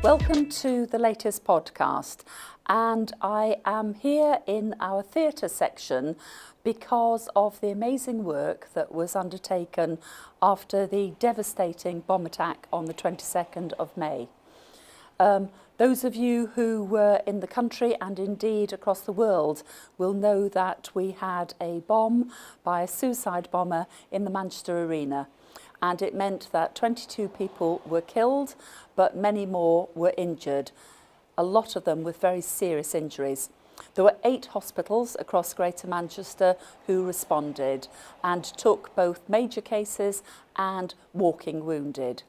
Welcome to the latest podcast, and I am here in our theatre section because of the amazing work that was undertaken after the devastating bomb attack on the 22nd of May. Those of you who were in the country and indeed across the world will know that we had a bomb by a suicide bomber in the Manchester Arena. And it meant that 22 people were killed, but many more were injured, a lot of them with very serious injuries. There were 8 hospitals across Greater Manchester who responded and took both major cases and walking wounded.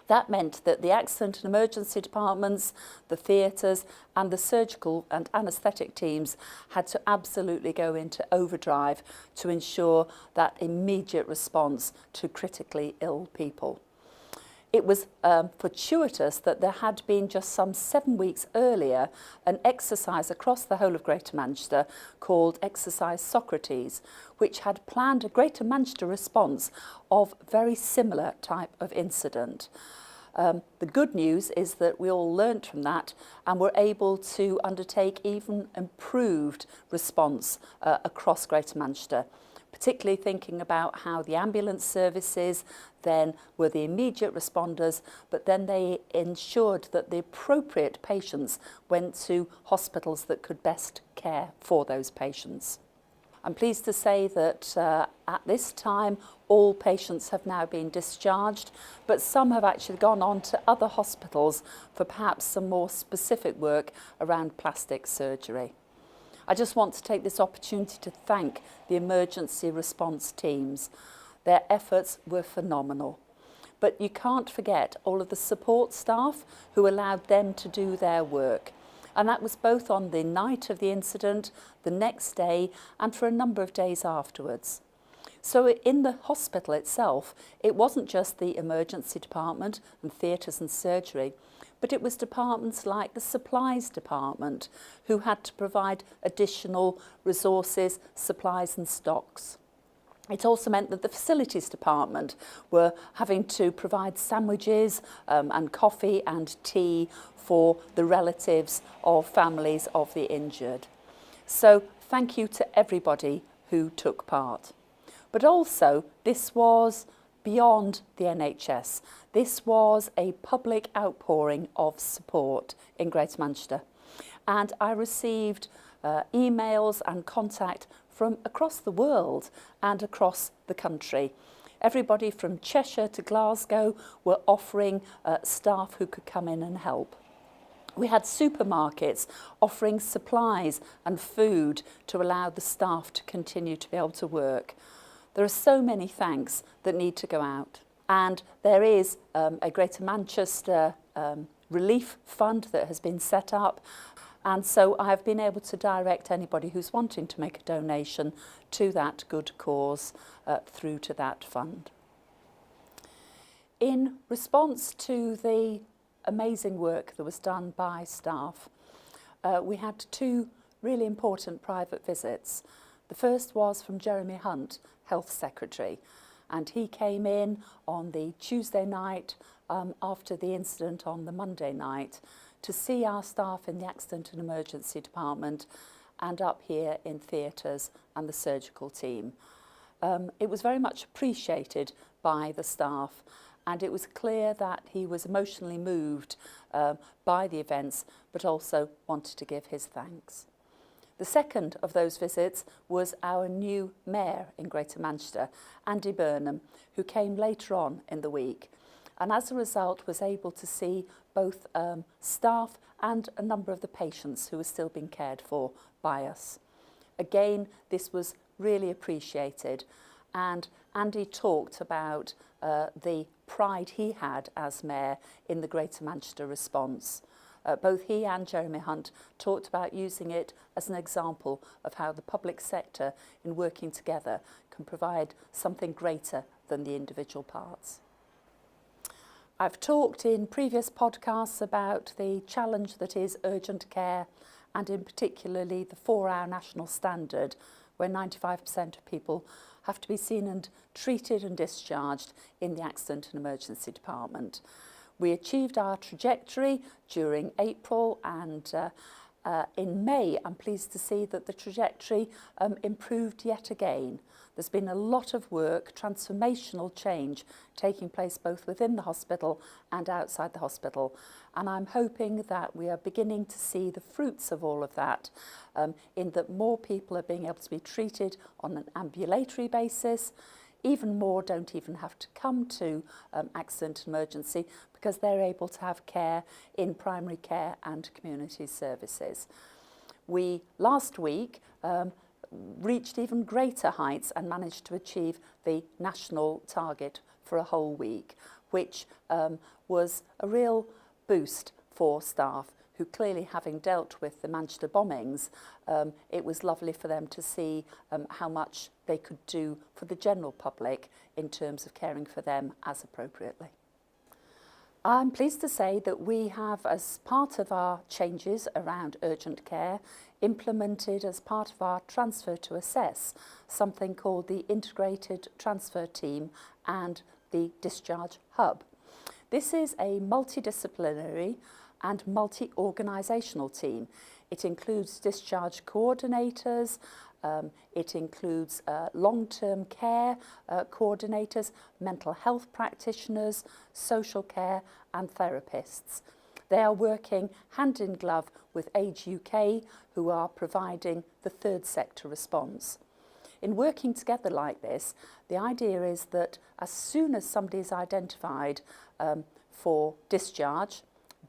That meant that the accident and emergency departments, the theatres and the surgical and anaesthetic teams had to absolutely go into overdrive to ensure that immediate response to critically ill people. It was fortuitous that there had been just some 7 weeks earlier an exercise across the whole of Greater Manchester called Exercise Socrates, which had planned a Greater Manchester response of very similar type of incident. The good news is that we all learnt from that and were able to undertake even improved response across Greater Manchester, particularly thinking about how the ambulance services then were the immediate responders, but then they ensured that the appropriate patients went to hospitals that could best care for those patients. I'm pleased to say that at this time all patients have now been discharged, but some have actually gone on to other hospitals for perhaps some more specific work around plastic surgery. I just want to take this opportunity to thank the emergency response teams. Their efforts were phenomenal. But you can't forget all of the support staff who allowed them to do their work. And that was both on the night of the incident, the next day, and for a number of days afterwards. So in the hospital itself, it wasn't just the emergency department and theatres and surgery, but it was departments like the supplies department who had to provide additional resources, supplies and stocks. It also meant that the facilities department were having to provide sandwiches and coffee and tea for the relatives of families of the injured. So thank you to everybody who took part. But also this was beyond the NHS. This was a public outpouring of support in Greater Manchester. And I received emails and contact from across the world and across the country. Everybody from Cheshire to Glasgow were offering staff who could come in and help. We had supermarkets offering supplies and food to allow the staff to continue to be able to work. There are so many thanks that need to go out. And there is a Greater Manchester relief fund that has been set up. And so I've been able to direct anybody who's wanting to make a donation to that good cause through to that fund. In response to the amazing work that was done by staff, we had 2 really important private visits. The first was from Jeremy Hunt, Health Secretary, and he came in on the Tuesday night after the incident on the Monday night to see our staff in the accident and emergency department and up here in theatres and the surgical team. It was very much appreciated by the staff, and it was clear that he was emotionally moved by the events, but also wanted to give his thanks. The second of those visits was our new mayor in Greater Manchester, Andy Burnham, who came later on in the week, and as a result was able to see both staff and a number of the patients who were still being cared for by us. Again, this was really appreciated, and Andy talked about the pride he had as mayor in the Greater Manchester response. Both he and Jeremy Hunt talked about using it as an example of how the public sector, in working together, can provide something greater than the individual parts. I've talked in previous podcasts about the challenge that is urgent care, and in particularly the 4-hour national standard, where 95% of people have to be seen and treated and discharged in the accident and emergency department. We achieved our trajectory during April, and in May I'm pleased to see that the trajectory improved yet again. There's been a lot of work, transformational change taking place both within the hospital and outside the hospital, and I'm hoping that we are beginning to see the fruits of all of that, in that more people are being able to be treated on an ambulatory basis. Even more don't even have to come to accident and emergency because they're able to have care in primary care and community services. We last week reached even greater heights and managed to achieve the national target for a whole week, which was a real boost for staff who, clearly having dealt with the Manchester bombings, it was lovely for them to see how much they could do for the general public in terms of caring for them as appropriately. I'm pleased to say that we have, as part of our changes around urgent care, implemented as part of our transfer to assess something called the Integrated Transfer Team and the Discharge Hub. This is a multidisciplinary and multi-organisational team. It includes discharge coordinators, it includes long-term care coordinators, mental health practitioners, social care and therapists. They are working hand in glove with Age UK, who are providing the third sector response. In working together like this, the idea is that as soon as somebody is identified for discharge,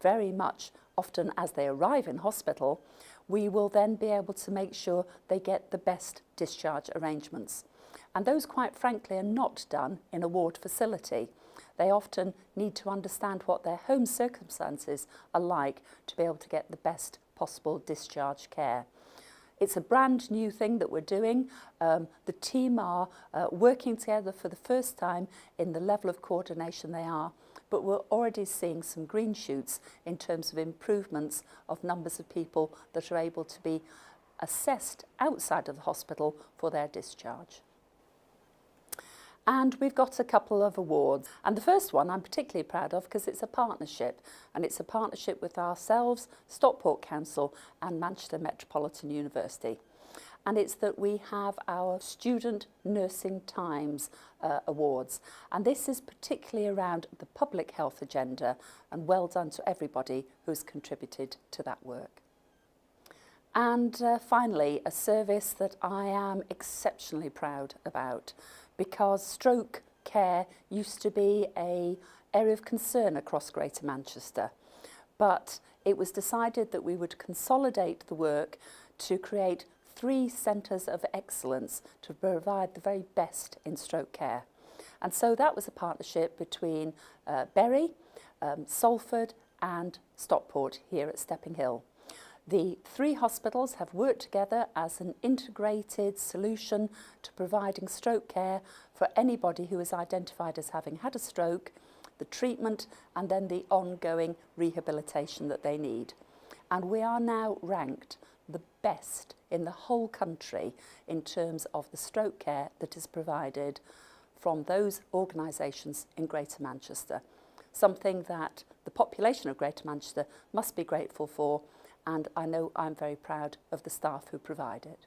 very much often as they arrive in hospital, we will then be able to make sure they get the best discharge arrangements. And those, quite frankly, are not done in a ward facility. They often need to understand what their home circumstances are like to be able to get the best possible discharge care. It's a brand new thing that we're doing. The team are working together for the first time in the level of coordination they are, but we're already seeing some green shoots in terms of improvements of numbers of people that are able to be assessed outside of the hospital for their discharge. And we've got a couple of awards. And the first one I'm particularly proud of because it's a partnership. And it's a partnership with ourselves, Stockport Council and Manchester Metropolitan University. And it's that we have our Student Nursing Times Awards. And this is particularly around the public health agenda, and well done to everybody who's contributed to that work. And finally, a service that I am exceptionally proud about, because stroke care used to be an area of concern across Greater Manchester. But it was decided that we would consolidate the work to create 3 centres of excellence to provide the very best in stroke care. And so that was a partnership between Bury, Salford and Stockport here at Stepping Hill. The 3 hospitals have worked together as an integrated solution to providing stroke care for anybody who is identified as having had a stroke, the treatment and then the ongoing rehabilitation that they need. And we are now ranked the best in the whole country in terms of the stroke care that is provided from those organisations in Greater Manchester. Something that the population of Greater Manchester must be grateful for, and I know I'm very proud of the staff who provide it.